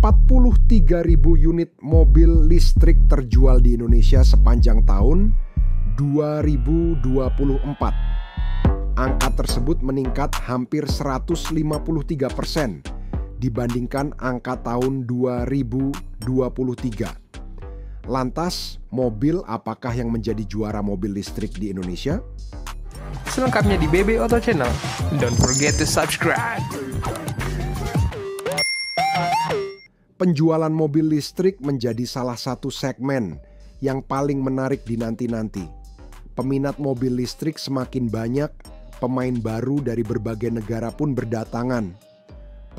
43.000 unit mobil listrik terjual di Indonesia sepanjang tahun 2024. Angka tersebut meningkat hampir 153% dibandingkan angka tahun 2023. Lantas, mobil apakah yang menjadi juara mobil listrik di Indonesia? Selengkapnya di BB Auto Channel. Don't forget to subscribe. Penjualan mobil listrik menjadi salah satu segmen yang paling menarik dinanti-nanti. Peminat mobil listrik semakin banyak, pemain baru dari berbagai negara pun berdatangan.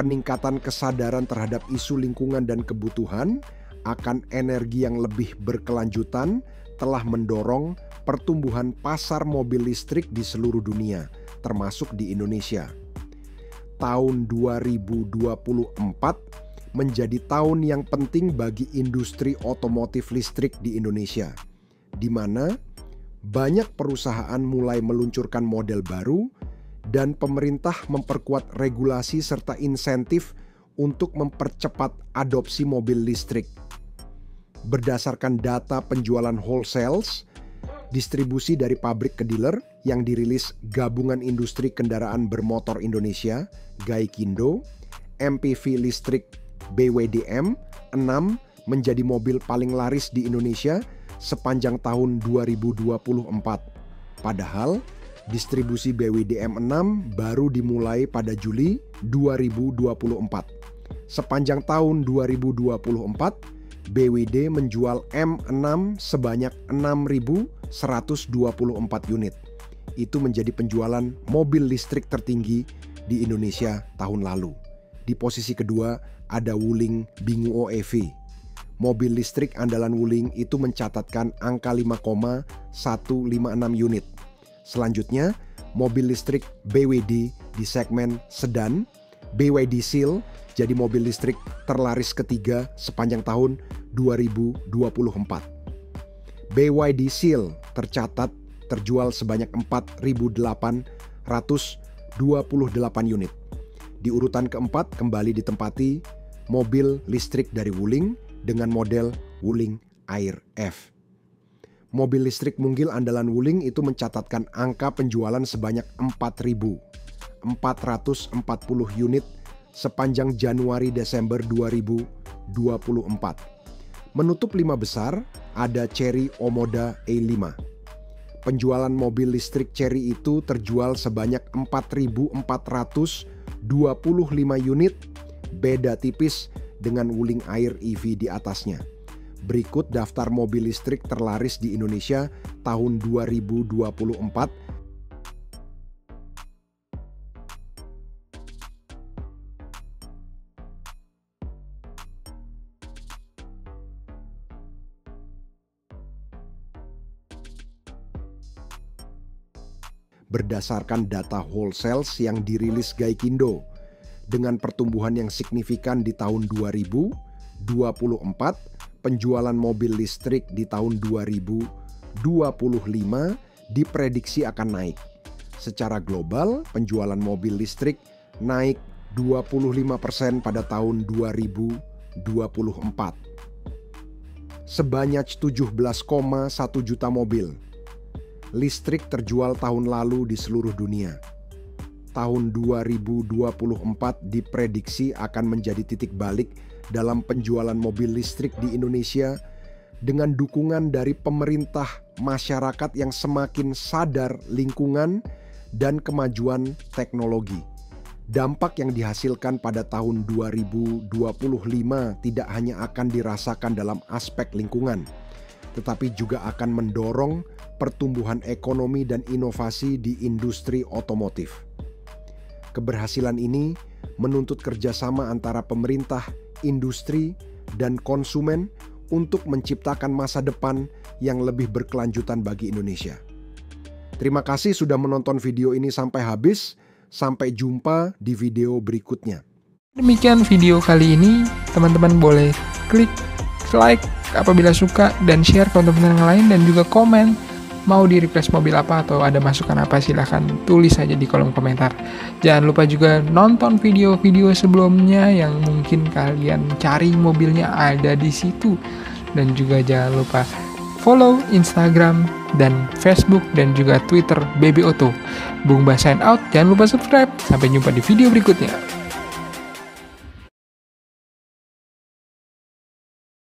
Peningkatan kesadaran terhadap isu lingkungan dan kebutuhan akan energi yang lebih berkelanjutan telah mendorong pertumbuhan pasar mobil listrik di seluruh dunia, termasuk di Indonesia. Tahun 2024 menjadi tahun yang penting bagi industri otomotif listrik di Indonesia, di mana banyak perusahaan mulai meluncurkan model baru dan pemerintah memperkuat regulasi serta insentif untuk mempercepat adopsi mobil listrik. Berdasarkan data penjualan wholesales, distribusi dari pabrik ke dealer yang dirilis Gabungan Industri Kendaraan Bermotor Indonesia, Gaikindo, MPV listrik BWDM 6 menjadi mobil paling laris di Indonesia sepanjang tahun 2024. Padahal, distribusi BWDM 6 baru dimulai pada Juli 2024. Sepanjang tahun 2024, BWD menjual M6 sebanyak 6.124 unit. Itu menjadi penjualan mobil listrik tertinggi di Indonesia tahun lalu. Di posisi kedua ada Wuling Binguo EV. Mobil listrik andalan Wuling itu mencatatkan angka 5,156 unit. Selanjutnya, mobil listrik BWD di segmen sedan, BYD Seal jadi mobil listrik terlaris ketiga sepanjang tahun 2024. BYD Seal tercatat terjual sebanyak 4.828 unit. Di urutan keempat kembali ditempati mobil listrik dari Wuling dengan model Wuling Air F. Mobil listrik munggil andalan Wuling itu mencatatkan angka penjualan sebanyak 4.440 unit sepanjang Januari-Desember 2024. Menutup 5 besar ada Chery Omoda E5. Penjualan mobil listrik Chery itu terjual sebanyak 4.425 unit, beda tipis dengan Wuling Air EV di atasnya. Berikut daftar mobil listrik terlaris di Indonesia tahun 2024. Berdasarkan data wholesales yang dirilis Gaikindo, dengan pertumbuhan yang signifikan di tahun 2024, penjualan mobil listrik di tahun 2025 diprediksi akan naik. Secara global, penjualan mobil listrik naik 25% pada tahun 2024. Sebanyak 17,1 juta mobil listrik terjual tahun lalu di seluruh dunia. Tahun 2024 diprediksi akan menjadi titik balik dalam penjualan mobil listrik di Indonesia dengan dukungan dari pemerintah, masyarakat yang semakin sadar lingkungan dan kemajuan teknologi. Dampak yang dihasilkan pada tahun 2025 tidak hanya akan dirasakan dalam aspek lingkungan, tetapi juga akan mendorong pertumbuhan ekonomi dan inovasi di industri otomotif. Keberhasilan ini menuntut kerjasama antara pemerintah, industri, dan konsumen untuk menciptakan masa depan yang lebih berkelanjutan bagi Indonesia. Terima kasih sudah menonton video ini sampai habis. Sampai jumpa di video berikutnya. Demikian video kali ini. Teman-teman boleh klik like apabila suka dan share ke teman-teman yang lain dan juga komen mau di request mobil apa atau ada masukan apa, silahkan tulis saja di kolom komentar. Jangan lupa juga nonton video-video sebelumnya yang mungkin kalian cari mobilnya ada di situ. Dan juga jangan lupa follow Instagram dan Facebook dan juga Twitter BB Auto. Bung Bas sign out, jangan lupa subscribe. Sampai jumpa di video berikutnya.